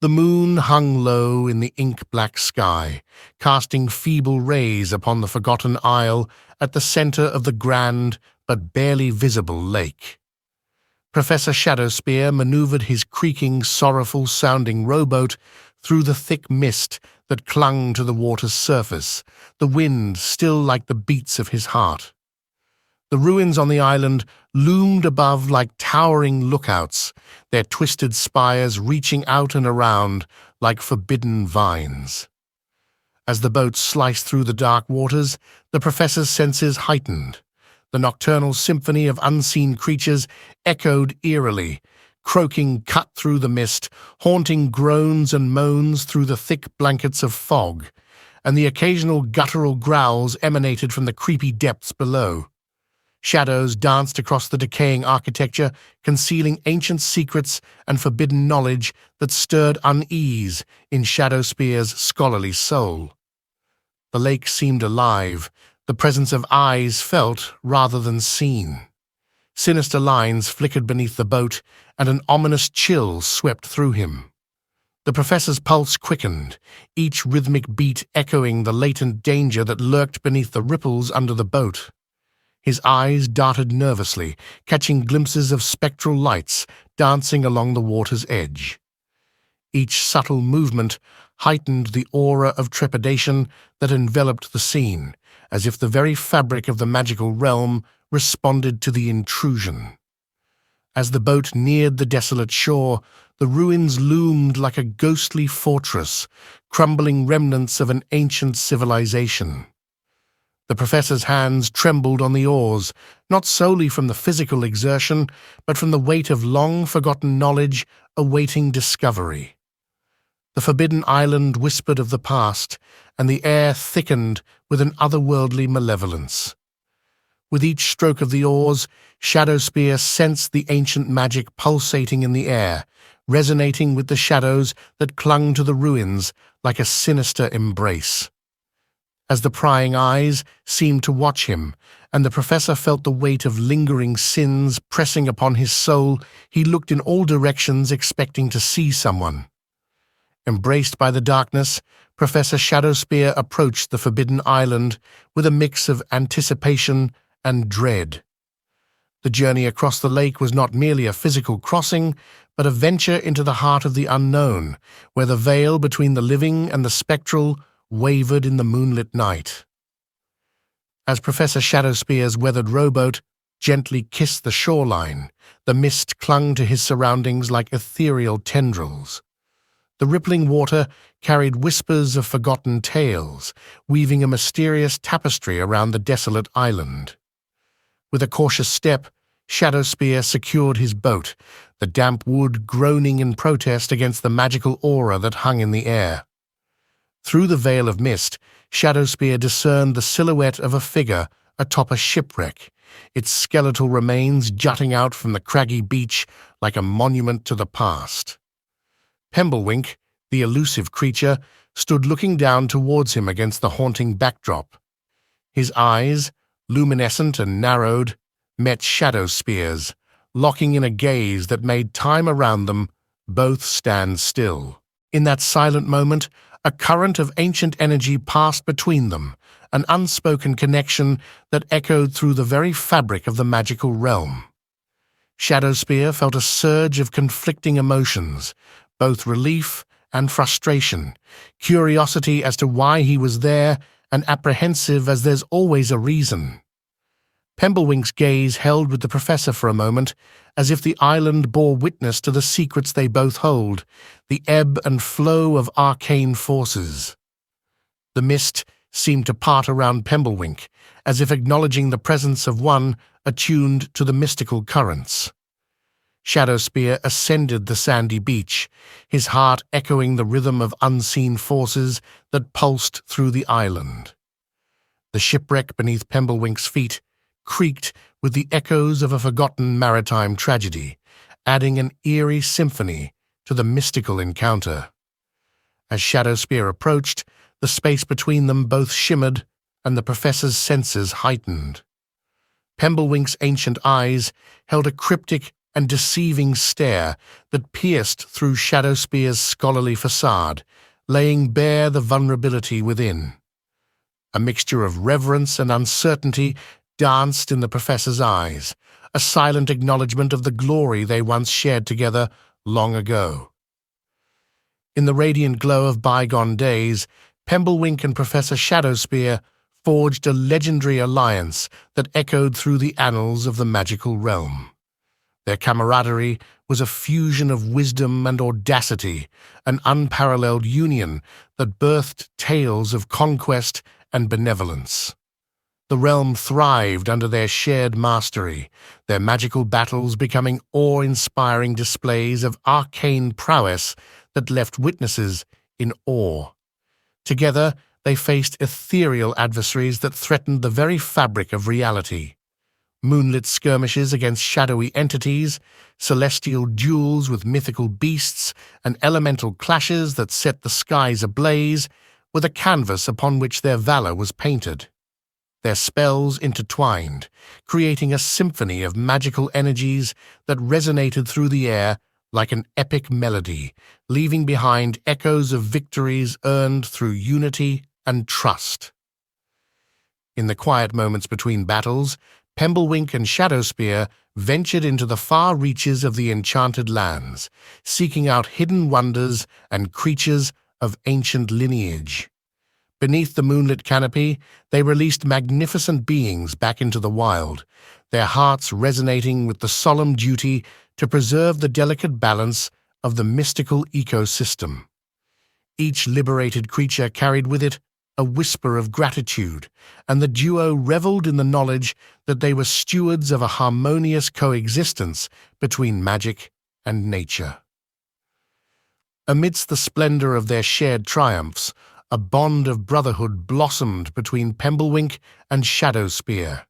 The moon hung low in the ink-black sky, casting feeble rays upon the forgotten isle at the center of the grand but barely visible lake. Professor Shadowspear maneuvered his creaking, sorrowful-sounding rowboat through the thick mist that clung to the water's surface, the wind still like the beats of his heart. The ruins on the island loomed above like towering lookouts, their twisted spires reaching out and around like forbidden vines. As the boat sliced through the dark waters, the professor's senses heightened. The nocturnal symphony of unseen creatures echoed eerily, croaking cut through the mist, haunting groans and moans through the thick blankets of fog, and the occasional guttural growls emanated from the creepy depths below. Shadows danced across the decaying architecture, concealing ancient secrets and forbidden knowledge that stirred unease in Shadowspear's scholarly soul. The lake seemed alive, the presence of eyes felt rather than seen. Sinister lines flickered beneath the boat, and an ominous chill swept through him. The professor's pulse quickened, each rhythmic beat echoing the latent danger that lurked beneath the ripples under the boat. His eyes darted nervously, catching glimpses of spectral lights dancing along the water's edge. Each subtle movement heightened the aura of trepidation that enveloped the scene, as if the very fabric of the magical realm responded to the intrusion. As the boat neared the desolate shore, the ruins loomed like a ghostly fortress, crumbling remnants of an ancient civilization. The professor's hands trembled on the oars, not solely from the physical exertion, but from the weight of long-forgotten knowledge awaiting discovery. The forbidden island whispered of the past, and the air thickened with an otherworldly malevolence. With each stroke of the oars, Shadowspear sensed the ancient magic pulsating in the air, resonating with the shadows that clung to the ruins like a sinister embrace. As the prying eyes seemed to watch him, and the professor felt the weight of lingering sins pressing upon his soul, he looked in all directions expecting to see someone. Embraced by the darkness, Professor Shadowspear approached the forbidden island with a mix of anticipation and dread. The journey across the lake was not merely a physical crossing, but a venture into the heart of the unknown, where the veil between the living and the spectral wavered in the moonlit night. As Professor Shadowspear's weathered rowboat gently kissed the shoreline, the mist clung to his surroundings like ethereal tendrils. The rippling water carried whispers of forgotten tales, weaving a mysterious tapestry around the desolate island. With a cautious step, Shadowspear secured his boat, the damp wood groaning in protest against the magical aura that hung in the air. Through the veil of mist, Shadowspear discerned the silhouette of a figure atop a shipwreck, its skeletal remains jutting out from the craggy beach like a monument to the past. Pemblewink, the elusive creature, stood looking down towards him against the haunting backdrop. His eyes, luminescent and narrowed, met Shadowspear's, locking in a gaze that made time around them both stand still. In that silent moment, a current of ancient energy passed between them, an unspoken connection that echoed through the very fabric of the magical realm. Shadowspear felt a surge of conflicting emotions, both relief and frustration, curiosity as to why he was there, and apprehensive as there's always a reason. Pemblewink's gaze held with the professor for a moment, as if the island bore witness to the secrets they both hold, the ebb and flow of arcane forces. The mist seemed to part around Pemblewink, as if acknowledging the presence of one attuned to the mystical currents. Shadowspear ascended the sandy beach, his heart echoing the rhythm of unseen forces that pulsed through the island. The shipwreck beneath Pemblewink's feet creaked with the echoes of a forgotten maritime tragedy, adding an eerie symphony to the mystical encounter. As Shadowspear approached, the space between them both shimmered and the professor's senses heightened. Pemblewink's ancient eyes held a cryptic and deceiving stare that pierced through Shadowspear's scholarly facade, laying bare the vulnerability within. A mixture of reverence and uncertainty danced in the professor's eyes, a silent acknowledgement of the glory they once shared together long ago. In the radiant glow of bygone days, Pemblewink and Professor Shadowspear forged a legendary alliance that echoed through the annals of the magical realm. Their camaraderie was a fusion of wisdom and audacity, an unparalleled union that birthed tales of conquest and benevolence. The realm thrived under their shared mastery, their magical battles becoming awe-inspiring displays of arcane prowess that left witnesses in awe. Together, they faced ethereal adversaries that threatened the very fabric of reality. Moonlit skirmishes against shadowy entities, celestial duels with mythical beasts, and elemental clashes that set the skies ablaze were the canvas upon which their valor was painted. Their spells intertwined, creating a symphony of magical energies that resonated through the air like an epic melody, leaving behind echoes of victories earned through unity and trust. In the quiet moments between battles, Pemblewink and Shadowspear ventured into the far reaches of the enchanted lands, seeking out hidden wonders and creatures of ancient lineage. Beneath the moonlit canopy, they released magnificent beings back into the wild, their hearts resonating with the solemn duty to preserve the delicate balance of the mystical ecosystem. Each liberated creature carried with it a whisper of gratitude, and the duo reveled in the knowledge that they were stewards of a harmonious coexistence between magic and nature. Amidst the splendor of their shared triumphs, a bond of brotherhood blossomed between Pemblewink and Shadowspear.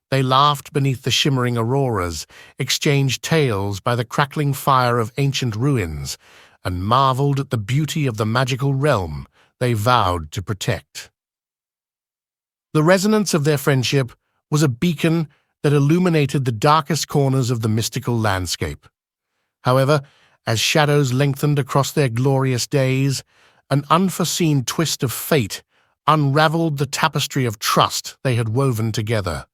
They laughed beneath the shimmering auroras, exchanged tales by the crackling fire of ancient ruins, and marveled at the beauty of the magical realm they vowed to protect. The resonance of their friendship was a beacon that illuminated the darkest corners of the mystical landscape. However, as shadows lengthened across their glorious days, an unforeseen twist of fate unraveled the tapestry of trust they had woven together.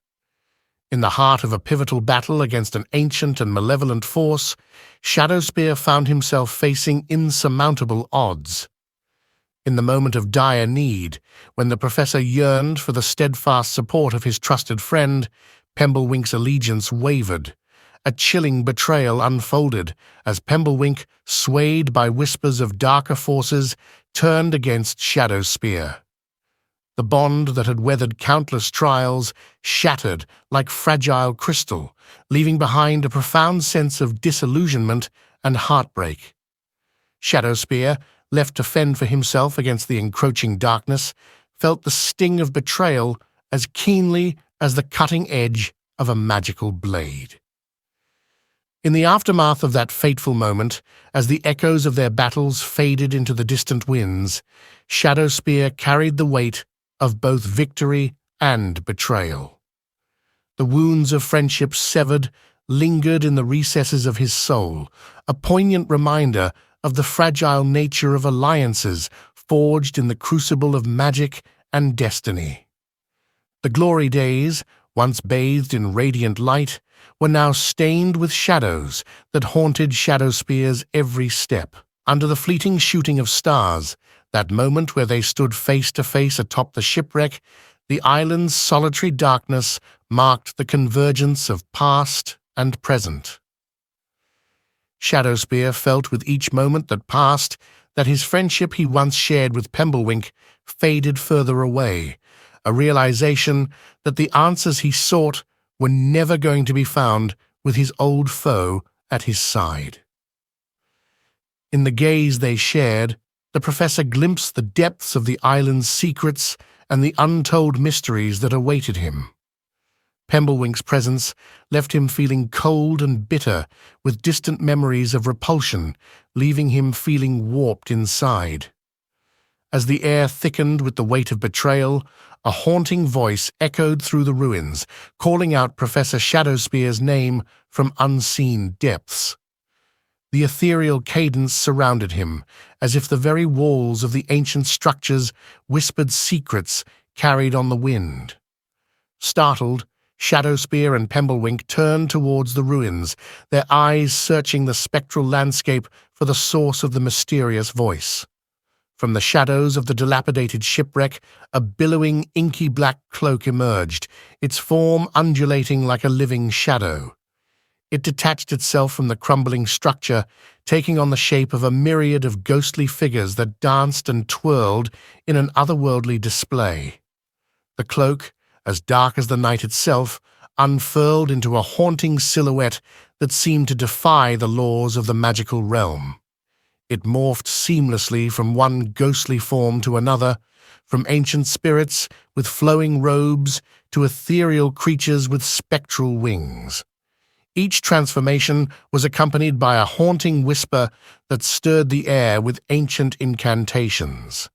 In the heart of a pivotal battle against an ancient and malevolent force, Shadowspear found himself facing insurmountable odds. In the moment of dire need, when the professor yearned for the steadfast support of his trusted friend, Pemblewink's allegiance wavered. A chilling betrayal unfolded as Pemblewink, swayed by whispers of darker forces, turned against Shadowspear. The bond that had weathered countless trials shattered like fragile crystal, leaving behind a profound sense of disillusionment and heartbreak. Shadowspear, left to fend for himself against the encroaching darkness, felt the sting of betrayal as keenly as the cutting edge of a magical blade. In the aftermath of that fateful moment, as the echoes of their battles faded into the distant winds, Shadowspear carried the weight of both victory and betrayal. The wounds of friendship severed lingered in the recesses of his soul, a poignant reminder of the fragile nature of alliances forged in the crucible of magic and destiny. The glory days, once bathed in radiant light, were now stained with shadows that haunted Shadowspear's every step. Under the fleeting shooting of stars, that moment where they stood face to face atop the shipwreck, the island's solitary darkness marked the convergence of past and present. Shadowspear felt with each moment that passed that his friendship he once shared with Pemblewink faded further away, a realization that the answers he sought were never going to be found with his old foe at his side. In the gaze they shared, the professor glimpsed the depths of the island's secrets and the untold mysteries that awaited him. Pemblewink's presence left him feeling cold and bitter, with distant memories of repulsion, leaving him feeling warped inside. As the air thickened with the weight of betrayal, a haunting voice echoed through the ruins, calling out Professor Shadowspear's name from unseen depths. The ethereal cadence surrounded him, as if the very walls of the ancient structures whispered secrets carried on the wind. Startled, Shadowspear and Pemblewink turned towards the ruins, their eyes searching the spectral landscape for the source of the mysterious voice. From the shadows of the dilapidated shipwreck, a billowing, inky black cloak emerged, its form undulating like a living shadow. It detached itself from the crumbling structure, taking on the shape of a myriad of ghostly figures that danced and twirled in an otherworldly display. The cloak, as dark as the night itself, unfurled into a haunting silhouette that seemed to defy the laws of the magical realm. It morphed seamlessly from one ghostly form to another, from ancient spirits with flowing robes to ethereal creatures with spectral wings. Each transformation was accompanied by a haunting whisper that stirred the air with ancient incantations.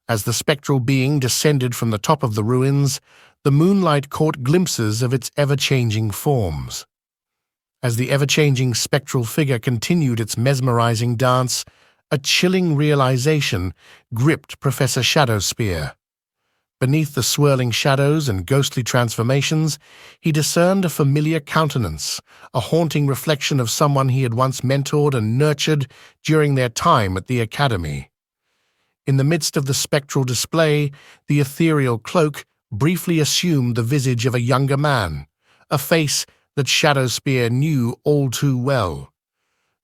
As the spectral being descended from the top of the ruins, the moonlight caught glimpses of its ever-changing forms. As the ever-changing spectral figure continued its mesmerizing dance, a chilling realization gripped Professor Shadowspear. Beneath the swirling shadows and ghostly transformations, he discerned a familiar countenance, a haunting reflection of someone he had once mentored and nurtured during their time at the Academy. In the midst of the spectral display, the ethereal cloak briefly assumed the visage of a younger man, a face that Shadowspear knew all too well.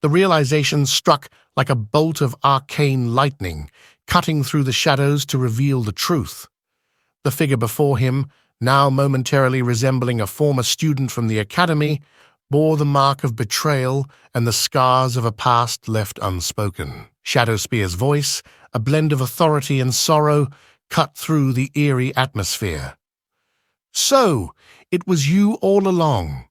The realization struck like a bolt of arcane lightning, cutting through the shadows to reveal the truth. The figure before him, now momentarily resembling a former student from the Academy, bore the mark of betrayal and the scars of a past left unspoken. Shadowspear's voice, a blend of authority and sorrow, cut through the eerie atmosphere. "So, it was you all along,"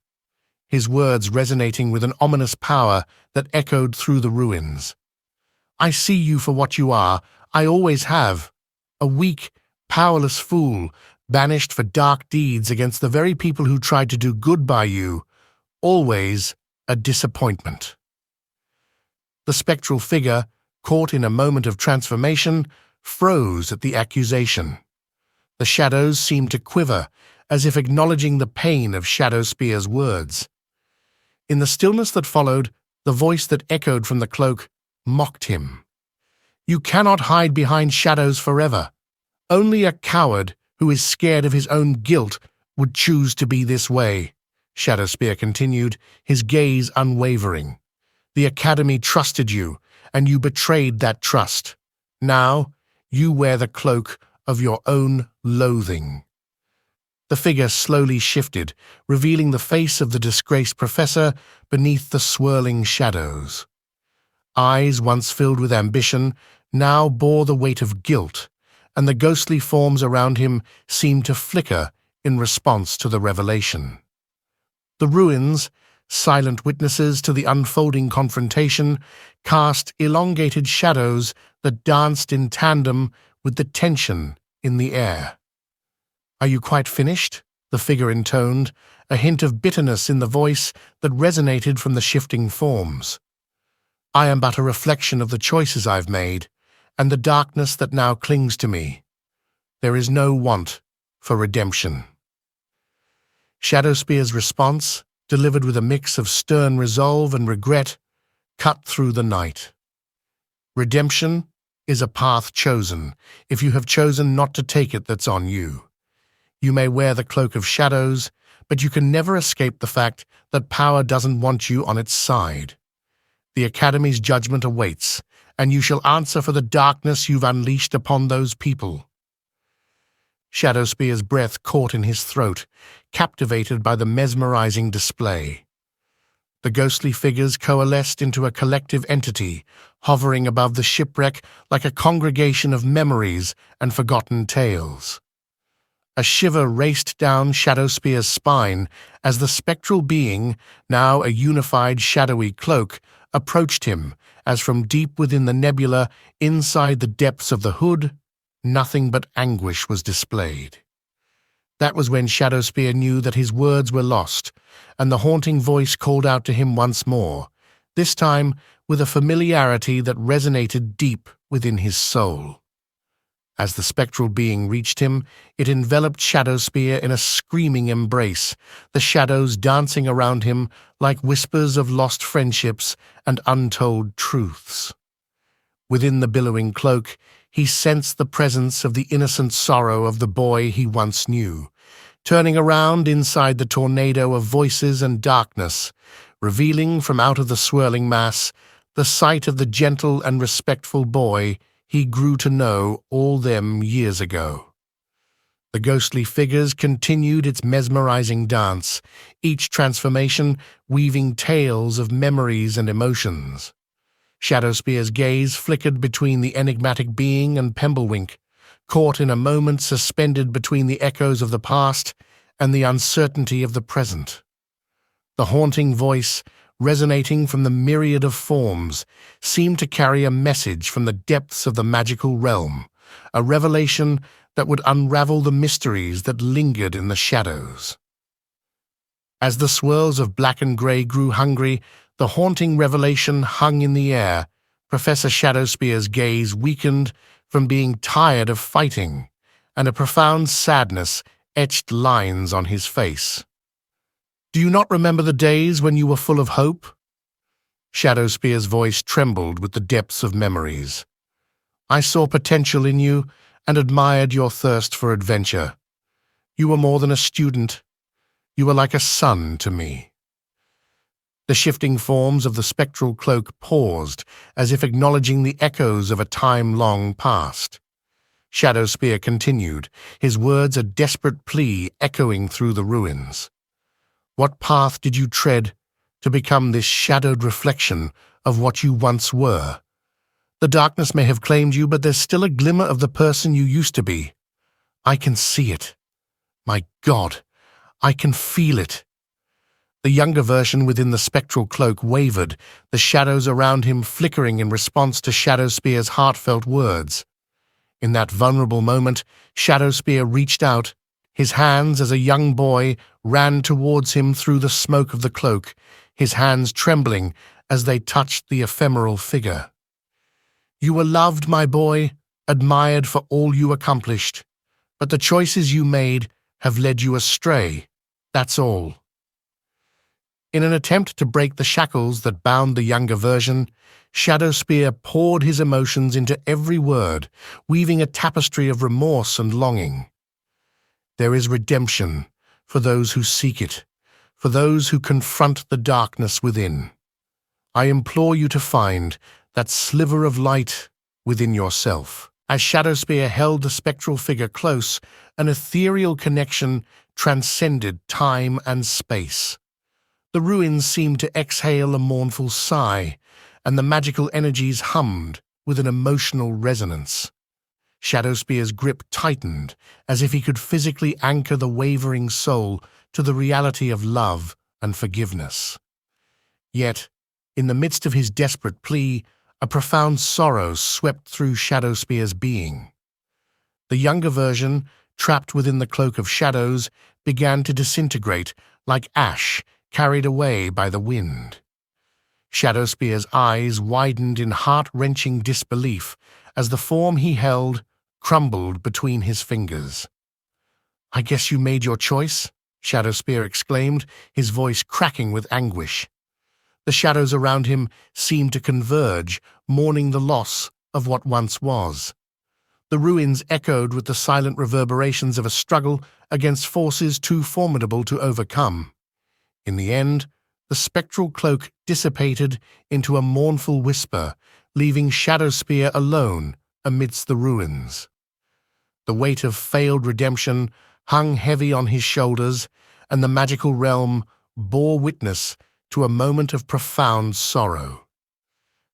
his words resonating with an ominous power that echoed through the ruins. "I see you for what you are, I always have, a weak, powerless fool, banished for dark deeds against the very people who tried to do good by you, always a disappointment." The spectral figure, caught in a moment of transformation, froze at the accusation. The shadows seemed to quiver, as if acknowledging the pain of Shadowspear's words. In the stillness that followed, the voice that echoed from the cloak mocked him. "You cannot hide behind shadows forever. Only a coward who is scared of his own guilt would choose to be this way," Shadowspear continued, his gaze unwavering. "The Academy trusted you, and you betrayed that trust. Now, you wear the cloak of your own loathing." The figure slowly shifted, revealing the face of the disgraced professor beneath the swirling shadows. Eyes once filled with ambition now bore the weight of guilt, and the ghostly forms around him seemed to flicker in response to the revelation. The ruins, silent witnesses to the unfolding confrontation, cast elongated shadows that danced in tandem with the tension in the air. "Are you quite finished?" the figure intoned, a hint of bitterness in the voice that resonated from the shifting forms. "I am but a reflection of the choices I've made, and the darkness that now clings to me. There is no want for redemption." Shadowspear's response, delivered with a mix of stern resolve and regret, cut through the night. "Redemption is a path chosen. If you have chosen not to take it, that's on you. You may wear the cloak of shadows, but you can never escape the fact that power doesn't want you on its side. The Academy's judgment awaits, and you shall answer for the darkness you've unleashed upon those people." Shadowspear's breath caught in his throat, captivated by the mesmerizing display. The ghostly figures coalesced into a collective entity, hovering above the shipwreck like a congregation of memories and forgotten tales. A shiver raced down Shadowspear's spine as the spectral being, now a unified shadowy cloak, approached him, as from deep within the nebula, inside the depths of the hood, nothing but anguish was displayed. That was when Shadowspear knew that his words were lost, and the haunting voice called out to him once more, this time with a familiarity that resonated deep within his soul. As the spectral being reached him, it enveloped Shadowspear in a screaming embrace, the shadows dancing around him like whispers of lost friendships and untold truths. Within the billowing cloak, he sensed the presence of the innocent sorrow of the boy he once knew, turning around inside the tornado of voices and darkness, revealing from out of the swirling mass the sight of the gentle and respectful boy he grew to know all them years ago. The ghostly figures continued its mesmerizing dance, each transformation weaving tales of memories and emotions. Shadowspear's gaze flickered between the enigmatic being and Pemblewink, caught in a moment suspended between the echoes of the past and the uncertainty of the present. The haunting voice, resonating from the myriad of forms, seemed to carry a message from the depths of the magical realm, a revelation that would unravel the mysteries that lingered in the shadows. As the swirls of black and grey grew hungry, the haunting revelation hung in the air. Professor Shadowspear's gaze weakened from being tired of fighting, and a profound sadness etched lines on his face. "Do you not remember the days when you were full of hope?" Shadowspear's voice trembled with the depths of memories. "I saw potential in you and admired your thirst for adventure. You were more than a student. You were like a son to me." The shifting forms of the spectral cloak paused, as if acknowledging the echoes of a time long past. Shadowspear continued, his words a desperate plea echoing through the ruins. "What path did you tread to become this shadowed reflection of what you once were? The darkness may have claimed you, but there's still a glimmer of the person you used to be. I can see it. My God, I can feel it." The younger version within the spectral cloak wavered, the shadows around him flickering in response to Shadowspear's heartfelt words. In that vulnerable moment, Shadowspear reached out. His hands, as a young boy, ran towards him through the smoke of the cloak, his hands trembling as they touched the ephemeral figure. "You were loved, my boy, admired for all you accomplished, but the choices you made have led you astray. That's all." In an attempt to break the shackles that bound the younger version, Shadowspear poured his emotions into every word, weaving a tapestry of remorse and longing. "There is redemption for those who seek it, for those who confront the darkness within. I implore you to find that sliver of light within yourself." As Shadowspear held the spectral figure close, an ethereal connection transcended time and space. The ruins seemed to exhale a mournful sigh, and the magical energies hummed with an emotional resonance. Shadowspear's grip tightened, as if he could physically anchor the wavering soul to the reality of love and forgiveness. Yet, in the midst of his desperate plea, a profound sorrow swept through Shadowspear's being. The younger version, trapped within the cloak of shadows, began to disintegrate like ash carried away by the wind. Shadowspear's eyes widened in heart-wrenching disbelief as the form he held crumbled between his fingers. "I guess you made your choice?" Shadowspear exclaimed, his voice cracking with anguish. The shadows around him seemed to converge, mourning the loss of what once was. The ruins echoed with the silent reverberations of a struggle against forces too formidable to overcome. In the end, the spectral cloak dissipated into a mournful whisper, leaving Shadowspear alone amidst the ruins. The weight of failed redemption hung heavy on his shoulders, and the magical realm bore witness to a moment of profound sorrow.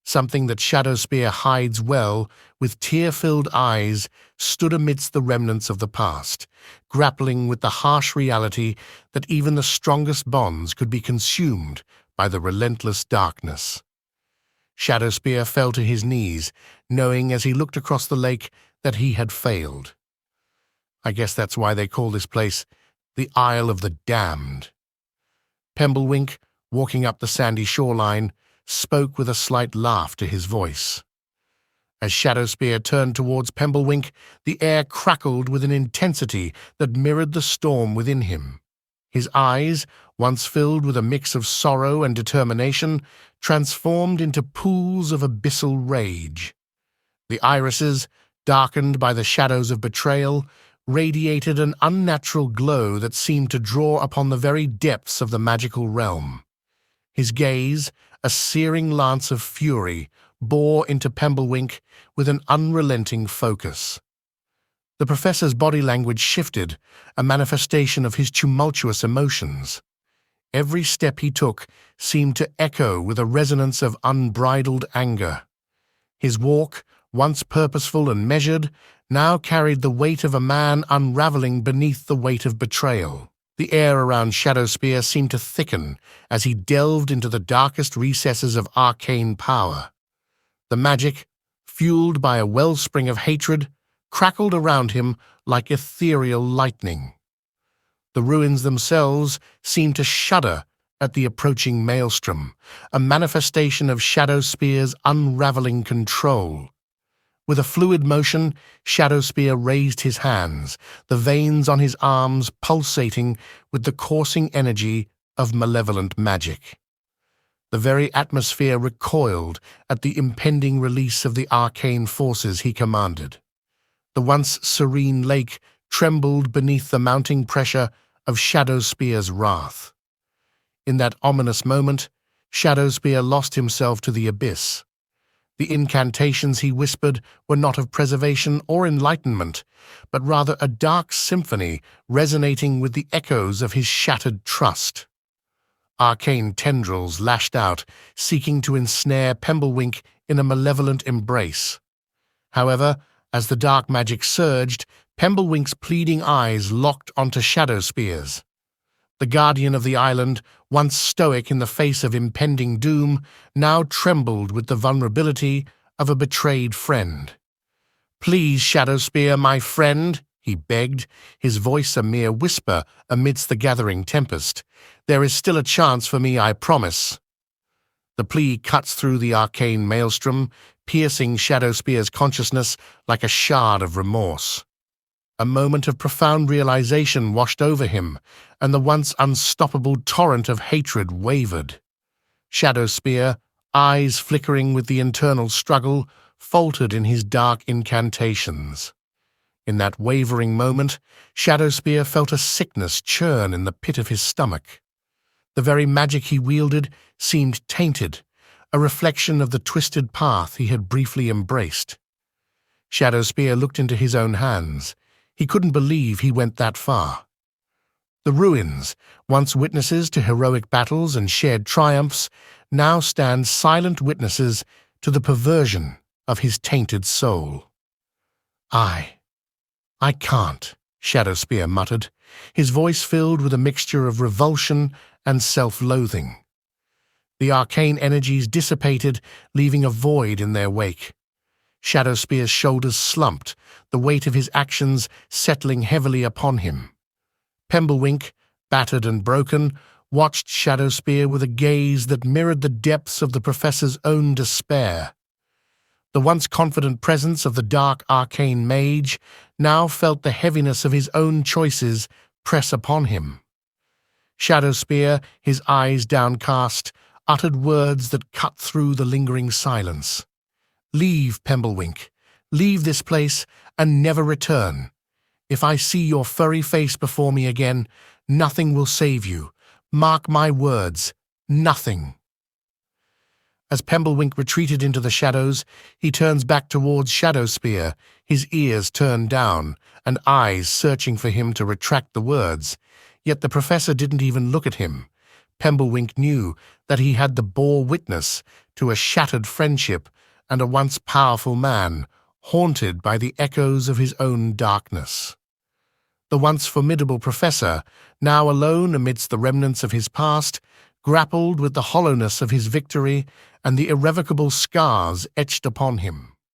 Something that Shadowspear hides well, with tear-filled eyes, stood amidst the remnants of the past, grappling with the harsh reality that even the strongest bonds could be consumed by the relentless darkness. Shadowspear fell to his knees, knowing as he looked across the lake that he had failed. I guess that's why they call this place the Isle of the Damned. Pemblewink, walking up the sandy shoreline, spoke with a slight laugh to his voice. As Shadowspear turned towards Pemblewink, the air crackled with an intensity that mirrored the storm within him. His eyes, once filled with a mix of sorrow and determination, transformed into pools of abyssal rage. The irises, darkened by the shadows of betrayal, radiated an unnatural glow that seemed to draw upon the very depths of the magical realm. His gaze, a searing lance of fury, bore into Pemblewink with an unrelenting focus. The professor's body language shifted, a manifestation of his tumultuous emotions. Every step he took seemed to echo with a resonance of unbridled anger. His walk, once purposeful and measured, now carried the weight of a man unraveling beneath the weight of betrayal. The air around Shadowspear seemed to thicken as he delved into the darkest recesses of arcane power. The magic, fueled by a wellspring of hatred, crackled around him like ethereal lightning. The ruins themselves seemed to shudder at the approaching maelstrom, a manifestation of Shadowspear's unraveling control. With a fluid motion, Shadowspear raised his hands, the veins on his arms pulsating with the coursing energy of malevolent magic. The very atmosphere recoiled at the impending release of the arcane forces he commanded. The once serene lake trembled beneath the mounting pressure of Shadowspear's wrath. In that ominous moment, Shadowspear lost himself to the abyss. The incantations he whispered were not of preservation or enlightenment, but rather a dark symphony resonating with the echoes of his shattered trust. Arcane tendrils lashed out, seeking to ensnare Pemblewink in a malevolent embrace. However, as the dark magic surged, Pemblewink's pleading eyes locked onto Shadowspear's. The guardian of the island, once stoic in the face of impending doom, now trembled with the vulnerability of a betrayed friend. "Please, Shadowspear, my friend," he begged, his voice a mere whisper amidst the gathering tempest. "There is still a chance for me, I promise." The plea cuts through the arcane maelstrom, piercing Shadowspear's consciousness like a shard of remorse. A moment of profound realization washed over him, and the once unstoppable torrent of hatred wavered. Shadowspear, eyes flickering with the internal struggle, faltered in his dark incantations. In that wavering moment, Shadowspear felt a sickness churn in the pit of his stomach. The very magic he wielded seemed tainted, a reflection of the twisted path he had briefly embraced. Shadowspear looked into his own hands. He couldn't believe he went that far. The ruins, once witnesses to heroic battles and shared triumphs, now stand silent witnesses to the perversion of his tainted soul. I can't," Shadowspear muttered, his voice filled with a mixture of revulsion and self-loathing. The arcane energies dissipated, leaving a void in their wake. Shadowspear's shoulders slumped, the weight of his actions settling heavily upon him. Pemblewink, battered and broken, watched Shadowspear with a gaze that mirrored the depths of the professor's own despair. The once confident presence of the dark arcane mage now felt the heaviness of his own choices press upon him. Shadowspear, his eyes downcast, uttered words that cut through the lingering silence. "Leave, Pemblewink. Leave this place and never return. If I see your furry face before me again, nothing will save you. Mark my words, nothing." As Pemblewink retreated into the shadows, he turns back towards Shadowspear, his ears turned down and eyes searching for him to retract the words. Yet the professor didn't even look at him. Pemblewink knew that he had the bore witness to a shattered friendship and a once powerful man, haunted by the echoes of his own darkness. The once formidable professor, now alone amidst the remnants of his past, grappled with the hollowness of his victory and the irrevocable scars etched upon him.